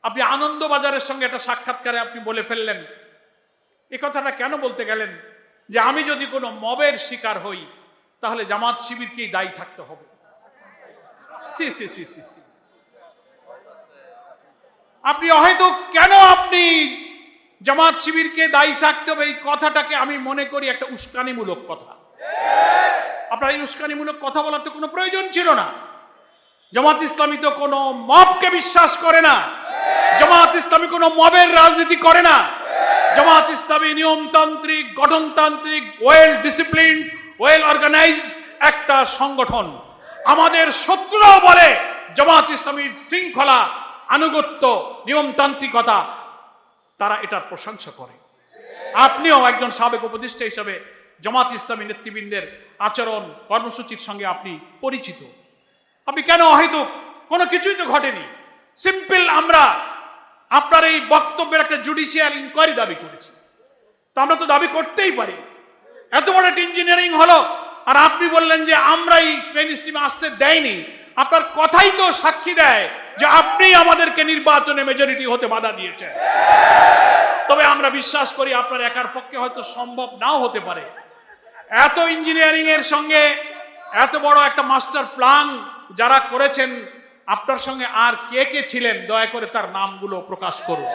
আপনি আনন্দবাজারের সঙ্গে একটা সাক্ষাৎকারে আপনি বলে ফেললেন, এ কথাটা কেন বলতে গেলেন যে আমি যদি কোনো মবের শিকার হই তাহলে জামাত শিবিরকেই দায়ী থাকতে হবে? সি সি সি সি সি আপনি হয়তো কেন আপনি জামাত শিবিরকে দায়ী থাকতে হবে এই কথাটাকে আমি মনে করি একটা উস্কানিমূলক কথা। আপনার এই উস্কানিমূলক কথা বলার তো কোনো প্রয়োজন ছিল না। জামাত ইসলামী তো কোনো মবকে বিশ্বাস করে না, জামাত ইসলামী কোনো মবের রাজনীতি করে না। জামাত ইসলামী নিয়মতান্ত্রিক, গঠনতান্ত্রিক, ওয়েল ডিসিপ্লিন, ওয়েল অর্গানাইজড একটা সংগঠন। আমাদের শত্রুরাও বলে জামাত ইসলামীর শৃঙ্খলা, আনুগত্য, নিয়মতান্ত্রিকতা, তারা এটার প্রশংসা করে। আপনিও একজন সাবেক উপদেষ্টা হিসাবে জামাত ইসলামী নেতৃবৃন্দের আচরণ, কর্মসূচির সঙ্গে আপনি পরিচিত। আপনি কেন হয়তো কোনো কিছুই তো ঘটেনি, সিম্পল আমরা আপনার এই বক্তব্যের একটা জুডিশিয়াল ইনকোয়ারি দাবি করেছি। তা আমরা তো দাবি করতেই পারি। এত বড় একটা ইঞ্জিনিয়ারিং হলো আর আপনি বললেন যে আমরাই মেইন স্ট্রিমে আসতে দেয়নি। আপনার কথাই তো সাক্ষী দেয় যে আপনি আমাদেরকে নির্বাচনে মেজরিটি হতে বাধা দিয়েছেন। তবে আমরা বিশ্বাস করি আপনার একার পক্ষে হয়তো সম্ভব নাও হতে পারে। এত ইঞ্জিনিয়ারিং এর সঙ্গে এত বড় একটা মাস্টার প্ল্যান যারা করেছেন, আপনার সঙ্গে আর কে কে ছিলেন দয়া করে তার নামগুলো প্রকাশ করুন।